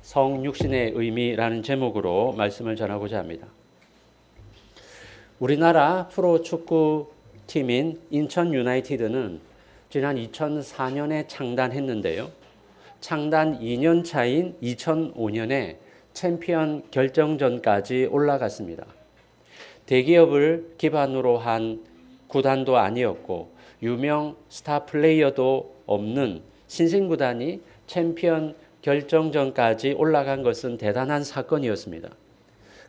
성육신의 의미라는 제목으로 말씀을 전하고자 합니다. 우리나라 프로축구팀인 인천 유나이티드는 지난 2004년에 창단했는데요. 창단 2년 차인 2005년에 챔피언 결정전까지 올라갔습니다. 대기업을 기반으로 한 구단도 아니었고 유명 스타 플레이어도 없는 신생구단이 챔피언 결정전까지 올라간 것은 대단한 사건이었습니다.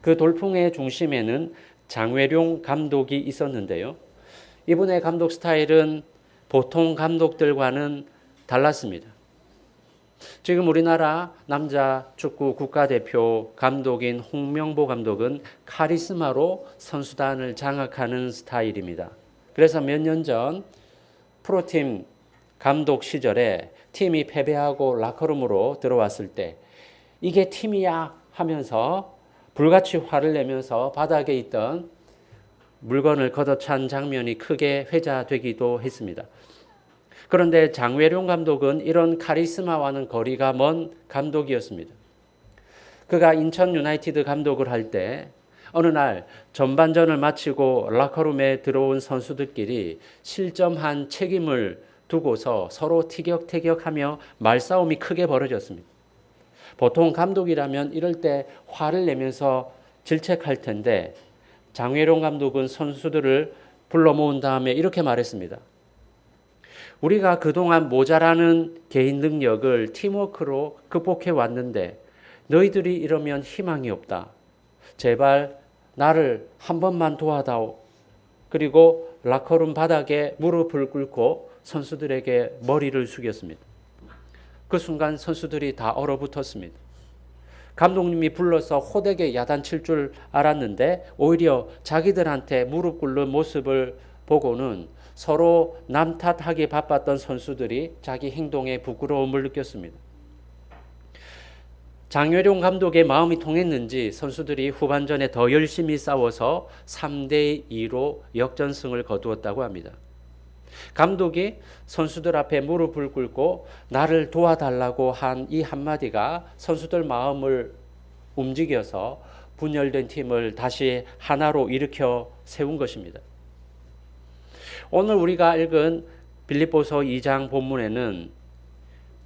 그 돌풍의 중심에는 장외룡 감독이 있었는데요. 이분의 감독 스타일은 보통 감독들과는 달랐습니다. 지금 우리나라 남자 축구 국가대표 감독인 홍명보 감독은 카리스마로 선수단을 장악하는 스타일입니다. 그래서 몇 년 전 프로팀 감독 시절에 팀이 패배하고 라커룸으로 들어왔을 때 이게 팀이야 하면서 불같이 화를 내면서 바닥에 있던 물건을 걷어찬 장면이 크게 회자되기도 했습니다. 그런데 장외룡 감독은 이런 카리스마와는 거리가 먼 감독이었습니다. 그가 인천 유나이티드 감독을 할 때 어느 날 전반전을 마치고 라커룸에 들어온 선수들끼리 실점한 책임을 두고서 서로 티격태격하며 말싸움이 크게 벌어졌습니다. 보통 감독이라면 이럴 때 화를 내면서 질책할 텐데 장외룡 감독은 선수들을 불러 모은 다음에 이렇게 말했습니다. 우리가 그동안 모자라는 개인 능력을 팀워크로 극복해 왔는데 너희들이 이러면 희망이 없다. 제발 나를 한 번만 도와다오. 그리고 라커룸 바닥에 무릎을 꿇고 선수들에게 머리를 숙였습니다. 그 순간 선수들이 다 얼어붙었습니다. 감독님이 불러서 호되게 야단칠 줄 알았는데 오히려 자기들한테 무릎 꿇는 모습을 보고는 서로 남 탓하기 바빴던 선수들이 자기 행동에 부끄러움을 느꼈습니다. 장외룡 감독의 마음이 통했는지 선수들이 후반전에 더 열심히 싸워서 3대2로 역전승을 거두었다고 합니다. 감독이 선수들 앞에 무릎을 꿇고 나를 도와달라고 한 이 한마디가 선수들 마음을 움직여서 분열된 팀을 다시 하나로 일으켜 세운 것입니다. 오늘 우리가 읽은 빌립보서 2장 본문에는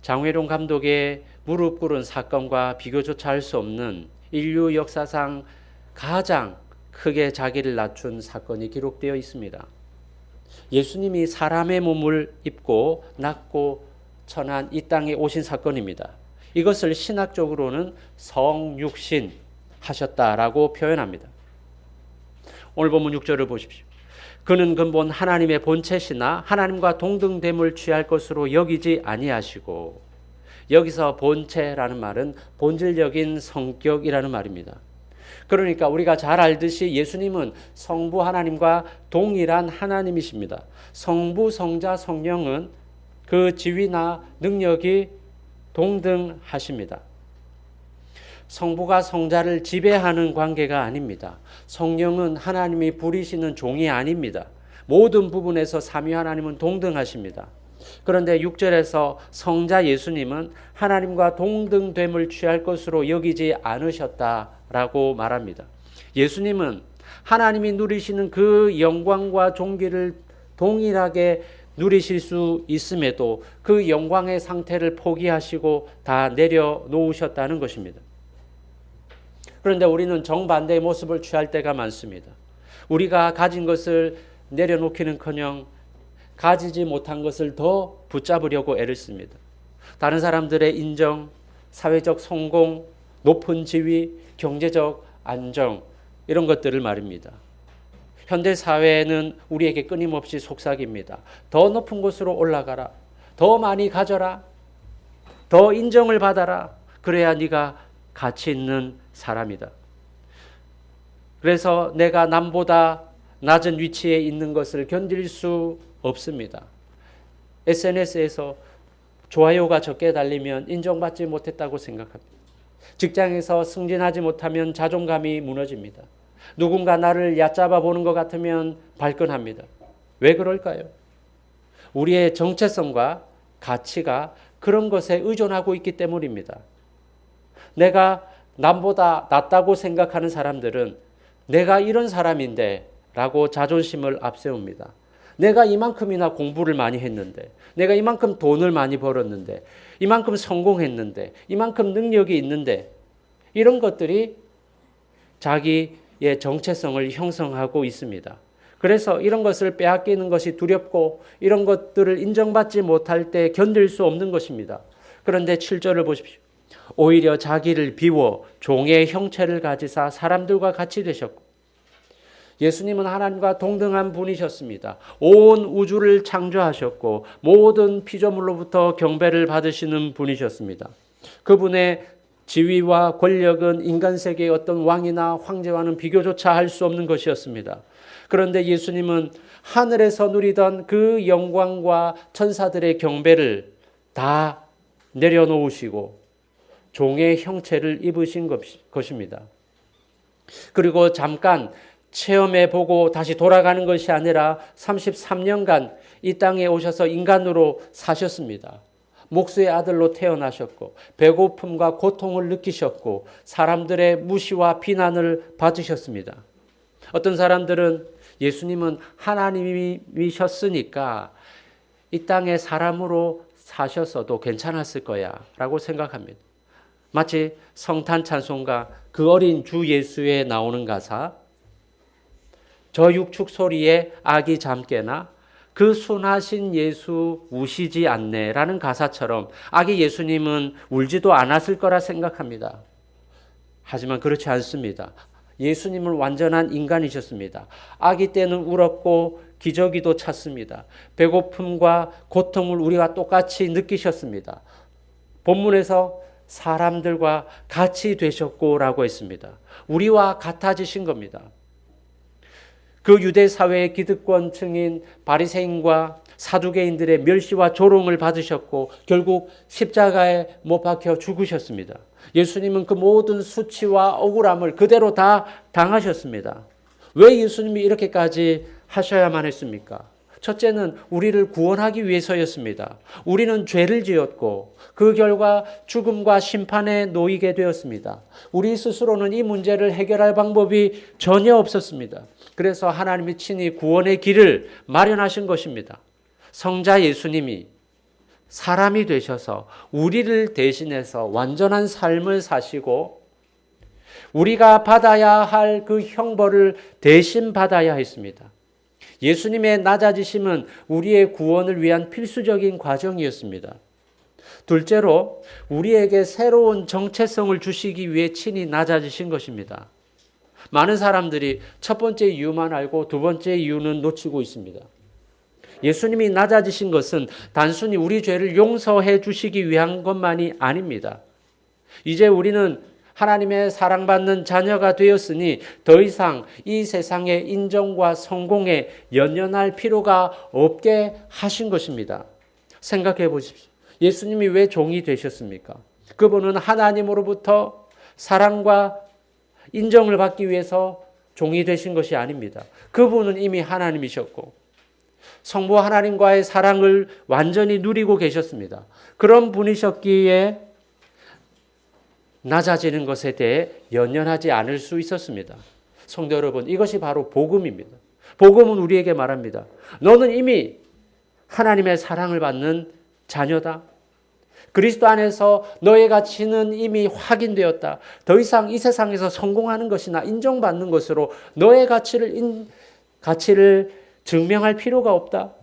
장외룡 감독의 무릎 꿇은 사건과 비교조차 할 수 없는 인류 역사상 가장 크게 자기를 낮춘 사건이 기록되어 있습니다. 예수님이 사람의 몸을 입고 낫고 천한 이 땅에 오신 사건입니다. 이것을 신학적으로는 성육신 하셨다라고 표현합니다. 오늘 본문 6절을 보십시오. 그는 근본 하나님의 본체시나 하나님과 동등됨을 취할 것으로 여기지 아니하시고, 여기서 본체라는 말은 본질적인 성격이라는 말입니다. 그러니까 우리가 잘 알듯이 예수님은 성부 하나님과 동일한 하나님이십니다. 성부, 성자, 성령은 그 지위나 능력이 동등하십니다. 성부가 성자를 지배하는 관계가 아닙니다. 성령은 하나님이 부리시는 종이 아닙니다. 모든 부분에서 삼위 하나님은 동등하십니다. 그런데 6절에서 성자 예수님은 하나님과 동등됨을 취할 것으로 여기지 않으셨다라고 말합니다. 예수님은 하나님이 누리시는 그 영광과 존귀를 동일하게 누리실 수 있음에도 그 영광의 상태를 포기하시고 다 내려놓으셨다는 것입니다. 그런데 우리는 정반대의 모습을 취할 때가 많습니다. 우리가 가진 것을 내려놓기는커녕 가지지 못한 것을 더 붙잡으려고 애를 씁니다. 다른 사람들의 인정, 사회적 성공, 높은 지위, 경제적 안정 이런 것들을 말입니다. 현대 사회는 우리에게 끊임없이 속삭입니다. 더 높은 곳으로 올라가라. 더 많이 가져라. 더 인정을 받아라. 그래야 네가 가치 있는 사람이다. 그래서 내가 남보다 낮은 위치에 있는 것을 견딜 수 없습니다. SNS에서 좋아요가 적게 달리면 인정받지 못했다고 생각합니다. 직장에서 승진하지 못하면 자존감이 무너집니다. 누군가 나를 얕잡아 보는 것 같으면 발끈합니다. 왜 그럴까요? 우리의 정체성과 가치가 그런 것에 의존하고 있기 때문입니다. 내가 남보다 낫다고 생각하는 사람들은 내가 이런 사람인데 라고 자존심을 앞세웁니다. 내가 이만큼이나 공부를 많이 했는데, 내가 이만큼 돈을 많이 벌었는데, 이만큼 성공했는데, 이만큼 능력이 있는데, 이런 것들이 자기의 정체성을 형성하고 있습니다. 그래서 이런 것을 빼앗기는 것이 두렵고 이런 것들을 인정받지 못할 때 견딜 수 없는 것입니다. 그런데 7절을 보십시오. 오히려 자기를 비워 종의 형체를 가지사 사람들과 같이 되셨고, 예수님은 하나님과 동등한 분이셨습니다. 온 우주를 창조하셨고 모든 피조물로부터 경배를 받으시는 분이셨습니다. 그분의 지위와 권력은 인간 세계의 어떤 왕이나 황제와는 비교조차 할 수 없는 것이었습니다. 그런데 예수님은 하늘에서 누리던 그 영광과 천사들의 경배를 다 내려놓으시고 종의 형체를 입으신 것입니다. 그리고 잠깐 체험해보고 다시 돌아가는 것이 아니라 33년간 이 땅에 오셔서 인간으로 사셨습니다. 목수의 아들로 태어나셨고 배고픔과 고통을 느끼셨고 사람들의 무시와 비난을 받으셨습니다. 어떤 사람들은 예수님은 하나님이셨으니까 이 땅에 사람으로 사셨어도 괜찮았을 거야 라고 생각합니다. 마치 성탄 찬송가 그 어린 주 예수에 나오는 가사, 저 육축 소리에 아기 잠깨나 그 순하신 예수 우시지 않네 라는 가사처럼 아기 예수님은 울지도 않았을 거라 생각합니다. 하지만 그렇지 않습니다. 예수님은 완전한 인간이셨습니다. 아기 때는 울었고 기저귀도 찼습니다. 배고픔과 고통을 우리와 똑같이 느끼셨습니다. 본문에서 사람들과 같이 되셨고 라고 했습니다. 우리와 같아지신 겁니다. 그 유대 사회의 기득권층인 바리새인과 사두개인들의 멸시와 조롱을 받으셨고 결국 십자가에 못 박혀 죽으셨습니다. 예수님은 그 모든 수치와 억울함을 그대로 다 당하셨습니다. 왜 예수님이 이렇게까지 하셔야만 했습니까? 첫째는 우리를 구원하기 위해서였습니다. 우리는 죄를 지었고 그 결과 죽음과 심판에 놓이게 되었습니다. 우리 스스로는 이 문제를 해결할 방법이 전혀 없었습니다. 그래서 하나님이 친히 구원의 길을 마련하신 것입니다. 성자 예수님이 사람이 되셔서 우리를 대신해서 완전한 삶을 사시고 우리가 받아야 할 그 형벌을 대신 받아야 했습니다. 예수님의 낮아지심은 우리의 구원을 위한 필수적인 과정이었습니다. 둘째로 우리에게 새로운 정체성을 주시기 위해 친히 낮아지신 것입니다. 많은 사람들이 첫 번째 이유만 알고 두 번째 이유는 놓치고 있습니다. 예수님이 낮아지신 것은 단순히 우리 죄를 용서해 주시기 위한 것만이 아닙니다. 이제 우리는 하나님의 사랑받는 자녀가 되었으니 더 이상 이 세상의 인정과 성공에 연연할 필요가 없게 하신 것입니다. 생각해 보십시오. 예수님이 왜 종이 되셨습니까? 그분은 하나님으로부터 사랑과 인정을 받기 위해서 종이 되신 것이 아닙니다. 그분은 이미 하나님이셨고 성부 하나님과의 사랑을 완전히 누리고 계셨습니다. 그런 분이셨기에 낮아지는 것에 대해 연연하지 않을 수 있었습니다. 성도 여러분, 이것이 바로 복음입니다. 복음은 우리에게 말합니다. 너는 이미 하나님의 사랑을 받는 자녀다. 그리스도 안에서 너의 가치는 이미 확인되었다. 더 이상 이 세상에서 성공하는 것이나 인정받는 것으로 너의 가치를 증명할 필요가 없다.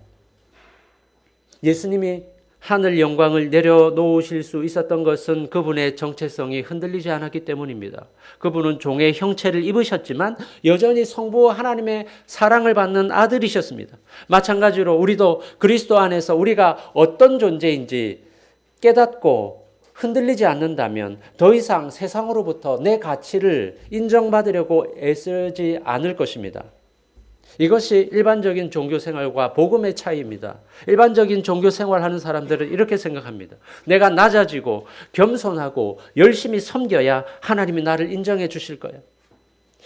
예수님이 하늘 영광을 내려놓으실 수 있었던 것은 그분의 정체성이 흔들리지 않았기 때문입니다. 그분은 종의 형체를 입으셨지만 여전히 성부 하나님의 사랑을 받는 아들이셨습니다. 마찬가지로 우리도 그리스도 안에서 우리가 어떤 존재인지 깨닫고 흔들리지 않는다면 더 이상 세상으로부터 내 가치를 인정받으려고 애쓰지 않을 것입니다. 이것이 일반적인 종교생활과 복음의 차이입니다. 일반적인 종교생활하는 사람들은 이렇게 생각합니다. 내가 낮아지고 겸손하고 열심히 섬겨야 하나님이 나를 인정해 주실 거야.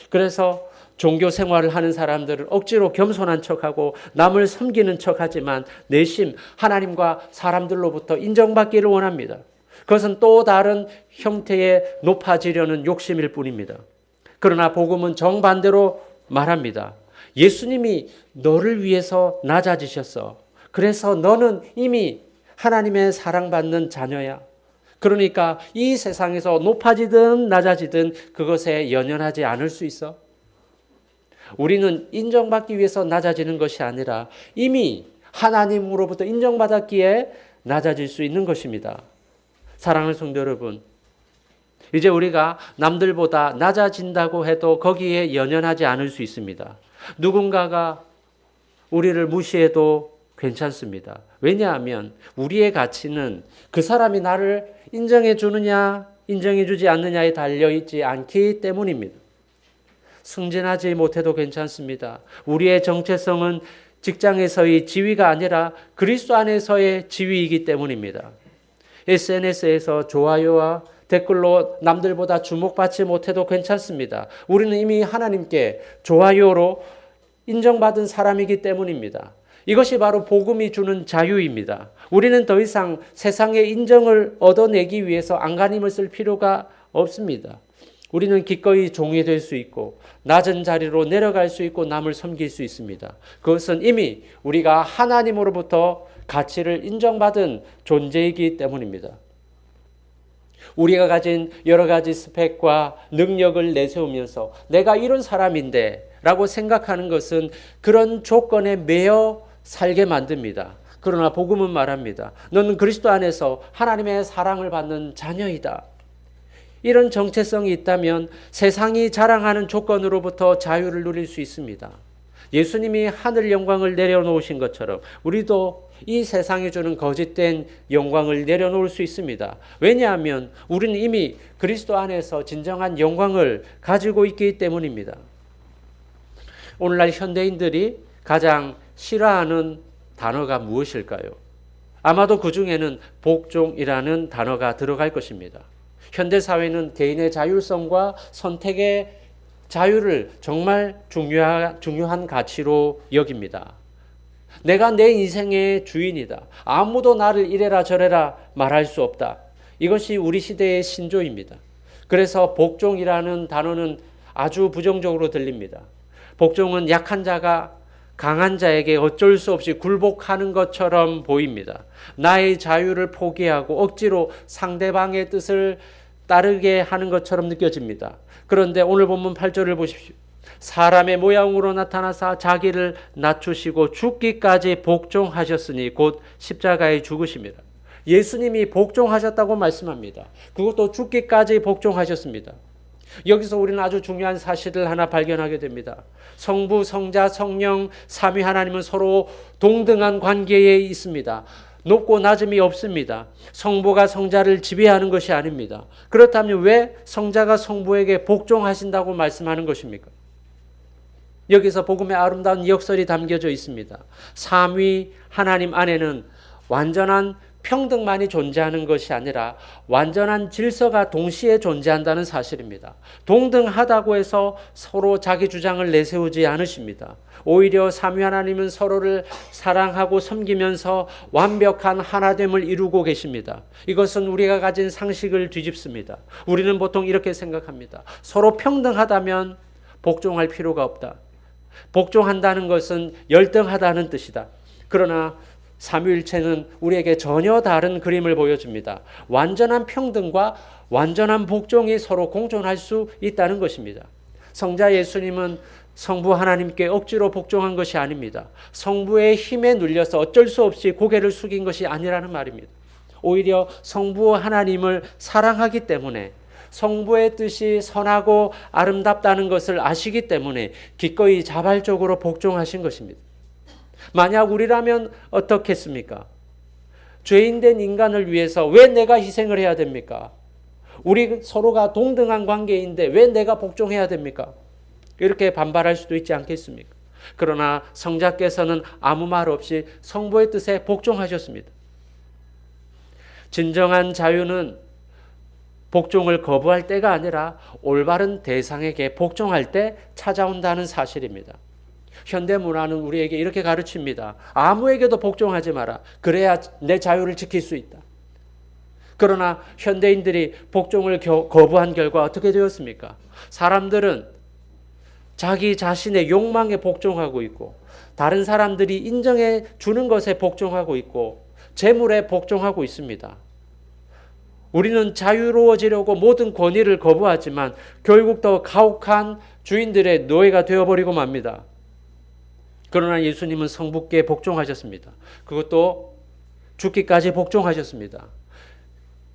그래서 종교생활을 하는 사람들은 억지로 겸손한 척하고 남을 섬기는 척하지만 내심 하나님과 사람들로부터 인정받기를 원합니다. 그것은 또 다른 형태의 높아지려는 욕심일 뿐입니다. 그러나 복음은 정반대로 말합니다. 예수님이 너를 위해서 낮아지셨어. 그래서 너는 이미 하나님의 사랑받는 자녀야. 그러니까 이 세상에서 높아지든 낮아지든 그것에 연연하지 않을 수 있어. 우리는 인정받기 위해서 낮아지는 것이 아니라 이미 하나님으로부터 인정받았기에 낮아질 수 있는 것입니다. 사랑하는 성도 여러분, 이제 우리가 남들보다 낮아진다고 해도 거기에 연연하지 않을 수 있습니다. 누군가가 우리를 무시해도 괜찮습니다. 왜냐하면 우리의 가치는 그 사람이 나를 인정해 주느냐 인정해 주지 않느냐에 달려있지 않기 때문입니다. 승진하지 못해도 괜찮습니다. 우리의 정체성은 직장에서의 지위가 아니라 그리스도 안에서의 지위이기 때문입니다. SNS에서 좋아요와 댓글로 남들보다 주목받지 못해도 괜찮습니다. 우리는 이미 하나님께 좋아요로 인정받은 사람이기 때문입니다. 이것이 바로 복음이 주는 자유입니다. 우리는 더 이상 세상의 인정을 얻어내기 위해서 안간힘을 쓸 필요가 없습니다. 우리는 기꺼이 종이 될 수 있고 낮은 자리로 내려갈 수 있고 남을 섬길 수 있습니다. 그것은 이미 우리가 하나님으로부터 가치를 인정받은 존재이기 때문입니다. 우리가 가진 여러 가지 스펙과 능력을 내세우면서 내가 이런 사람인데 라고 생각하는 것은 그런 조건에 매여 살게 만듭니다. 그러나 복음은 말합니다. 너는 그리스도 안에서 하나님의 사랑을 받는 자녀이다. 이런 정체성이 있다면 세상이 자랑하는 조건으로부터 자유를 누릴 수 있습니다. 예수님이 하늘 영광을 내려놓으신 것처럼 우리도 이 세상이 주는 거짓된 영광을 내려놓을 수 있습니다. 왜냐하면 우리는 이미 그리스도 안에서 진정한 영광을 가지고 있기 때문입니다. 오늘날 현대인들이 가장 싫어하는 단어가 무엇일까요? 아마도 그 중에는 복종이라는 단어가 들어갈 것입니다. 현대사회는 개인의 자율성과 선택의 자유를 정말 중요한 가치로 여깁니다. 내가 내 인생의 주인이다. 아무도 나를 이래라 저래라 말할 수 없다. 이것이 우리 시대의 신조입니다. 그래서 복종이라는 단어는 아주 부정적으로 들립니다. 복종은 약한 자가 강한 자에게 어쩔 수 없이 굴복하는 것처럼 보입니다. 나의 자유를 포기하고 억지로 상대방의 뜻을 따르게 하는 것처럼 느껴집니다. 그런데 오늘 본문 8절을 보십시오. 사람의 모양으로 나타나사 자기를 낮추시고 죽기까지 복종하셨으니 곧 십자가에 죽으십니다. 예수님이 복종하셨다고 말씀합니다. 그것도 죽기까지 복종하셨습니다. 여기서 우리는 아주 중요한 사실을 하나 발견하게 됩니다. 성부, 성자, 성령, 삼위 하나님은 서로 동등한 관계에 있습니다. 높고 낮음이 없습니다. 성부가 성자를 지배하는 것이 아닙니다. 그렇다면 왜 성자가 성부에게 복종하신다고 말씀하는 것입니까? 여기서 복음의 아름다운 역설이 담겨져 있습니다. 삼위 하나님 안에는 완전한 평등만이 존재하는 것이 아니라 완전한 질서가 동시에 존재한다는 사실입니다. 동등하다고 해서 서로 자기 주장을 내세우지 않으십니다. 오히려 삼위 하나님은 서로를 사랑하고 섬기면서 완벽한 하나됨을 이루고 계십니다. 이것은 우리가 가진 상식을 뒤집습니다. 우리는 보통 이렇게 생각합니다. 서로 평등하다면 복종할 필요가 없다. 복종한다는 것은 열등하다는 뜻이다. 그러나 삼위일체는 우리에게 전혀 다른 그림을 보여줍니다. 완전한 평등과 완전한 복종이 서로 공존할 수 있다는 것입니다. 성자 예수님은 성부 하나님께 억지로 복종한 것이 아닙니다. 성부의 힘에 눌려서 어쩔 수 없이 고개를 숙인 것이 아니라는 말입니다. 오히려 성부 하나님을 사랑하기 때문에 성부의 뜻이 선하고 아름답다는 것을 아시기 때문에 기꺼이 자발적으로 복종하신 것입니다. 만약 우리라면 어떻겠습니까? 죄인된 인간을 위해서 왜 내가 희생을 해야 됩니까? 우리 서로가 동등한 관계인데 왜 내가 복종해야 됩니까? 이렇게 반발할 수도 있지 않겠습니까? 그러나 성자께서는 아무 말 없이 성부의 뜻에 복종하셨습니다. 진정한 자유는 복종을 거부할 때가 아니라 올바른 대상에게 복종할 때 찾아온다는 사실입니다. 현대 문화는 우리에게 이렇게 가르칩니다. 아무에게도 복종하지 마라. 그래야 내 자유를 지킬 수 있다. 그러나 현대인들이 복종을 거부한 결과 어떻게 되었습니까? 사람들은 자기 자신의 욕망에 복종하고 있고 다른 사람들이 인정해 주는 것에 복종하고 있고 재물에 복종하고 있습니다. 우리는 자유로워지려고 모든 권위를 거부하지만 결국 더 가혹한 주인들의 노예가 되어버리고 맙니다. 그러나 예수님은 성부께 복종하셨습니다. 그것도 죽기까지 복종하셨습니다.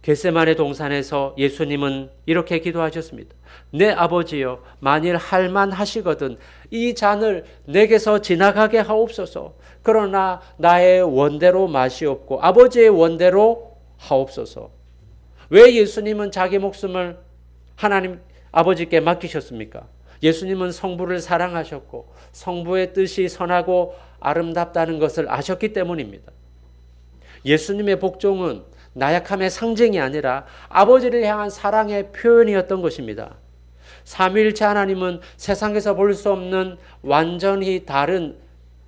겟세마네 동산에서 예수님은 이렇게 기도하셨습니다. 내 아버지여, 만일 할만하시거든 이 잔을 내게서 지나가게 하옵소서. 그러나 나의 원대로 마시옵고 아버지의 원대로 하옵소서. 왜 예수님은 자기 목숨을 하나님 아버지께 맡기셨습니까? 예수님은 성부를 사랑하셨고 성부의 뜻이 선하고 아름답다는 것을 아셨기 때문입니다. 예수님의 복종은 나약함의 상징이 아니라 아버지를 향한 사랑의 표현이었던 것입니다. 삼위일체 하나님은 세상에서 볼 수 없는 완전히 다른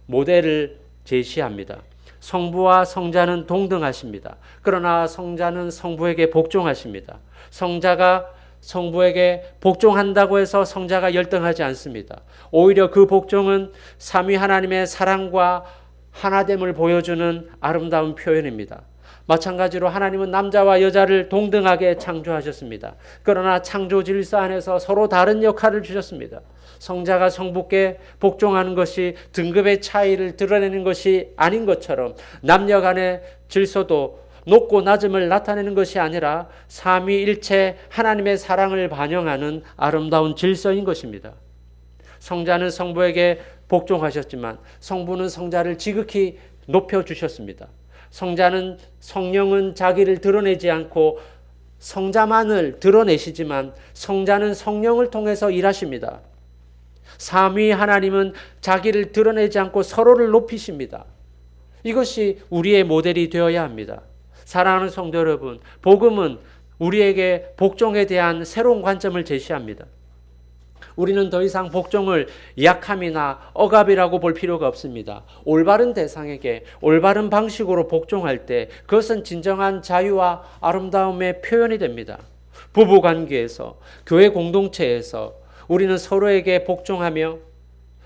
모델을 제시합니다. 성부와 성자는 동등하십니다. 그러나 성자는 성부에게 복종하십니다. 성자가 성부에게 복종한다고 해서 성자가 열등하지 않습니다. 오히려 그 복종은 삼위 하나님의 사랑과 하나됨을 보여주는 아름다운 표현입니다. 마찬가지로 하나님은 남자와 여자를 동등하게 창조하셨습니다. 그러나 창조 질서 안에서 서로 다른 역할을 주셨습니다. 성자가 성부께 복종하는 것이 등급의 차이를 드러내는 것이 아닌 것처럼 남녀 간의 질서도 높고 낮음을 나타내는 것이 아니라 삼위일체 하나님의 사랑을 반영하는 아름다운 질서인 것입니다. 성자는 성부에게 복종하셨지만 성부는 성자를 지극히 높여주셨습니다. 성령은 자기를 드러내지 않고 성자만을 드러내시지만 성자는 성령을 통해서 일하십니다. 삼위 하나님은 자기를 드러내지 않고 서로를 높이십니다. 이것이 우리의 모델이 되어야 합니다. 사랑하는 성도 여러분, 복음은 우리에게 복종에 대한 새로운 관점을 제시합니다. 우리는 더 이상 복종을 약함이나 억압이라고 볼 필요가 없습니다. 올바른 대상에게 올바른 방식으로 복종할 때 그것은 진정한 자유와 아름다움의 표현이 됩니다. 부부관계에서, 교회 공동체에서 우리는 서로에게 복종하며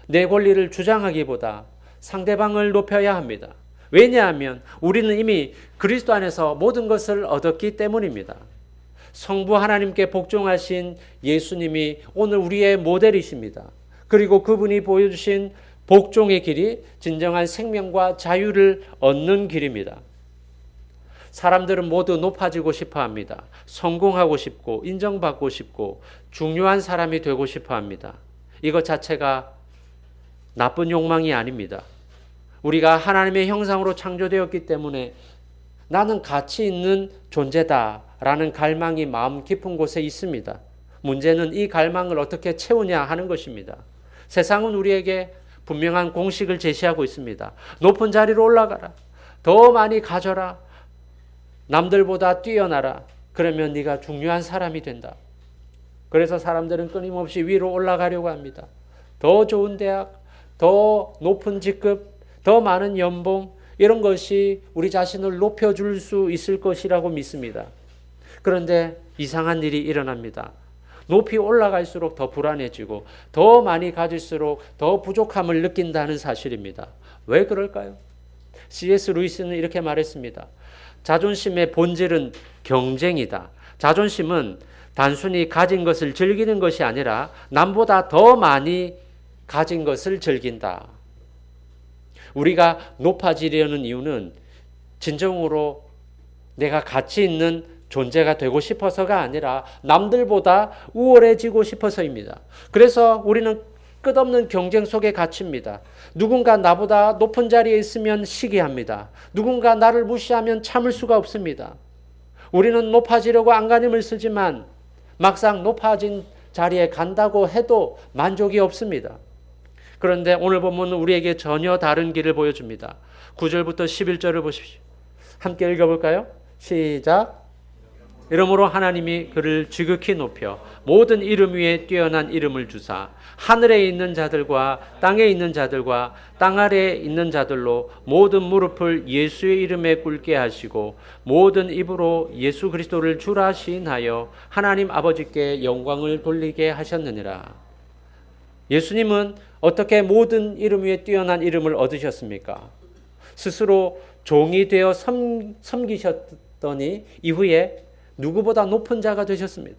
내 권리를 주장하기보다 상대방을 높여야 합니다. 왜냐하면 우리는 이미 그리스도 안에서 모든 것을 얻었기 때문입니다. 성부 하나님께 복종하신 예수님이 오늘 우리의 모델이십니다. 그리고 그분이 보여주신 복종의 길이 진정한 생명과 자유를 얻는 길입니다. 사람들은 모두 높아지고 싶어 합니다. 성공하고 싶고 인정받고 싶고 중요한 사람이 되고 싶어 합니다. 이것 자체가 나쁜 욕망이 아닙니다. 우리가 하나님의 형상으로 창조되었기 때문에 나는 가치 있는 존재다라는 갈망이 마음 깊은 곳에 있습니다. 문제는 이 갈망을 어떻게 채우냐 하는 것입니다. 세상은 우리에게 분명한 공식을 제시하고 있습니다. 높은 자리로 올라가라. 더 많이 가져라. 남들보다 뛰어나라. 그러면 네가 중요한 사람이 된다. 그래서 사람들은 끊임없이 위로 올라가려고 합니다. 더 좋은 대학, 더 높은 직급, 더 많은 연봉, 이런 것이 우리 자신을 높여줄 수 있을 것이라고 믿습니다. 그런데 이상한 일이 일어납니다. 높이 올라갈수록 더 불안해지고 더 많이 가질수록 더 부족함을 느낀다는 사실입니다. 왜 그럴까요? C.S. 루이스는 이렇게 말했습니다. 자존심의 본질은 경쟁이다. 자존심은 단순히 가진 것을 즐기는 것이 아니라 남보다 더 많이 가진 것을 즐긴다. 우리가 높아지려는 이유는 진정으로 내가 가치 있는 존재가 되고 싶어서가 아니라 남들보다 우월해지고 싶어서입니다. 그래서 우리는 끝없는 경쟁 속에 갇힙니다. 누군가 나보다 높은 자리에 있으면 시기합니다. 누군가 나를 무시하면 참을 수가 없습니다. 우리는 높아지려고 안간힘을 쓰지만 막상 높아진 자리에 간다고 해도 만족이 없습니다. 그런데 오늘 본문은 우리에게 전혀 다른 길을 보여줍니다. 9절부터 11절을 보십시오. 함께 읽어볼까요? 시작. 이러므로 하나님이 그를 지극히 높여 모든 이름 위에 뛰어난 이름을 주사 하늘에 있는 자들과 땅에 있는 자들과 땅 아래에 있는 자들로 모든 무릎을 예수의 이름에 꿇게 하시고 모든 입으로 예수 그리스도를 주라 시인하여 하나님 아버지께 영광을 돌리게 하셨느니라. 예수님은 어떻게 모든 이름 위에 뛰어난 이름을 얻으셨습니까? 스스로 종이 되어 섬기셨더니 이후에 누구보다 높은 자가 되셨습니다.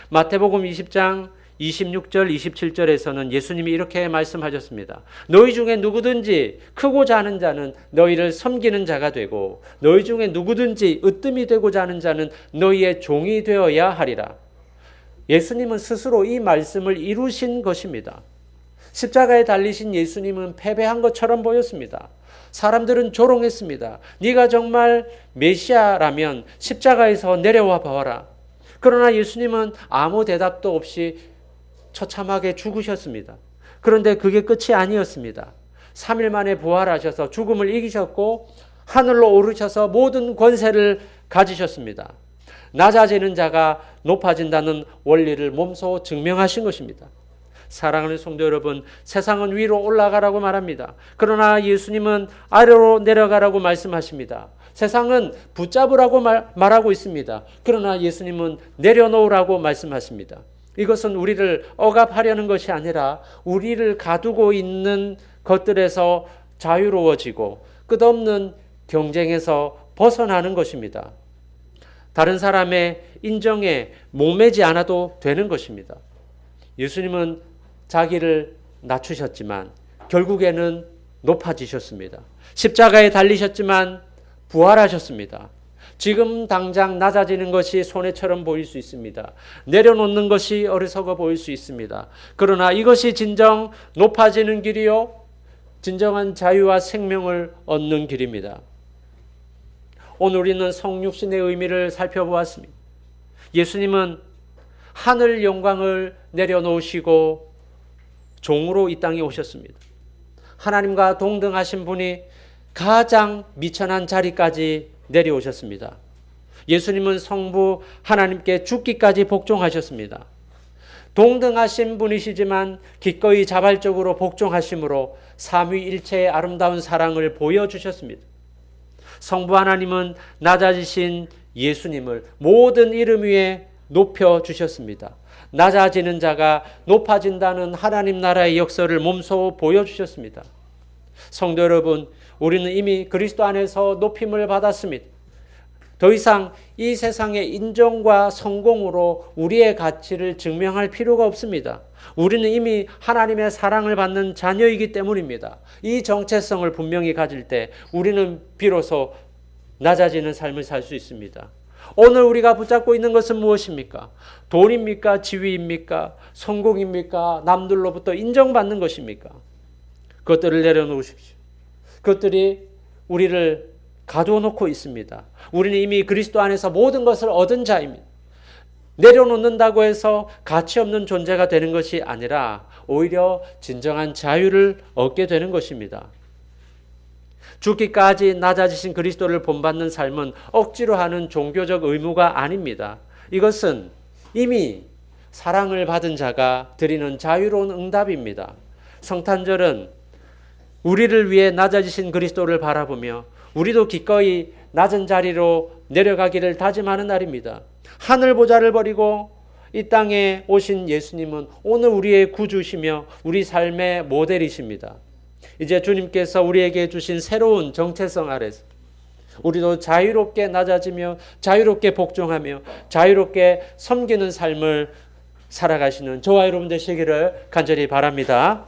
마태복음 20장 26절 27절에서는 예수님이 이렇게 말씀하셨습니다. 너희 중에 누구든지 크고자 하는 자는 너희를 섬기는 자가 되고 너희 중에 누구든지 으뜸이 되고자 하는 자는 너희의 종이 되어야 하리라. 예수님은 스스로 이 말씀을 이루신 것입니다. 십자가에 달리신 예수님은 패배한 것처럼 보였습니다. 사람들은 조롱했습니다. 네가 정말 메시아라면 십자가에서 내려와 봐라. 그러나 예수님은 아무 대답도 없이 처참하게 죽으셨습니다. 그런데 그게 끝이 아니었습니다. 3일 만에 부활하셔서 죽음을 이기셨고 하늘로 오르셔서 모든 권세를 가지셨습니다. 낮아지는 자가 높아진다는 원리를 몸소 증명하신 것입니다. 사랑하는 성도 여러분, 세상은 위로 올라가라고 말합니다. 그러나 예수님은 아래로 내려가라고 말씀하십니다. 세상은 붙잡으라고 말하고 있습니다. 그러나 예수님은 내려놓으라고 말씀하십니다. 이것은 우리를 억압하려는 것이 아니라 우리를 가두고 있는 것들에서 자유로워지고 끝없는 경쟁에서 벗어나는 것입니다. 다른 사람의 인정에 목매지 않아도 되는 것입니다. 예수님은 자기를 낮추셨지만 결국에는 높아지셨습니다. 십자가에 달리셨지만 부활하셨습니다. 지금 당장 낮아지는 것이 손해처럼 보일 수 있습니다. 내려놓는 것이 어리석어 보일 수 있습니다. 그러나 이것이 진정 높아지는 길이요, 진정한 자유와 생명을 얻는 길입니다. 오늘 우리는 성육신의 의미를 살펴보았습니다. 예수님은 하늘 영광을 내려놓으시고 종으로 이 땅에 오셨습니다. 하나님과 동등하신 분이 가장 미천한 자리까지 내려오셨습니다. 예수님은 성부 하나님께 죽기까지 복종하셨습니다. 동등하신 분이시지만 기꺼이 자발적으로 복종하심으로 삼위일체의 아름다운 사랑을 보여주셨습니다. 성부 하나님은 낮아지신 예수님을 모든 이름 위에 높여주셨습니다. 낮아지는 자가 높아진다는 하나님 나라의 역사를 몸소 보여주셨습니다. 성도 여러분, 우리는 이미 그리스도 안에서 높임을 받았습니다. 더 이상 이 세상의 인정과 성공으로 우리의 가치를 증명할 필요가 없습니다. 우리는 이미 하나님의 사랑을 받는 자녀이기 때문입니다. 이 정체성을 분명히 가질 때 우리는 비로소 낮아지는 삶을 살 수 있습니다. 오늘 우리가 붙잡고 있는 것은 무엇입니까? 돈입니까? 지위입니까? 성공입니까? 남들로부터 인정받는 것입니까? 그것들을 내려놓으십시오. 그것들이 우리를 가둬놓고 있습니다. 우리는 이미 그리스도 안에서 모든 것을 얻은 자입니다. 내려놓는다고 해서 가치 없는 존재가 되는 것이 아니라 오히려 진정한 자유를 얻게 되는 것입니다. 죽기까지 낮아지신 그리스도를 본받는 삶은 억지로 하는 종교적 의무가 아닙니다. 이것은 이미 사랑을 받은 자가 드리는 자유로운 응답입니다. 성탄절은 우리를 위해 낮아지신 그리스도를 바라보며 우리도 기꺼이 낮은 자리로 내려가기를 다짐하는 날입니다. 하늘 보좌를 버리고 이 땅에 오신 예수님은 오늘 우리의 구주시며 우리 삶의 모델이십니다. 이제 주님께서 우리에게 주신 새로운 정체성 아래서 우리도 자유롭게 낮아지며 자유롭게 복종하며 자유롭게 섬기는 삶을 살아가시는 저와 여러분 되시기를 간절히 바랍니다.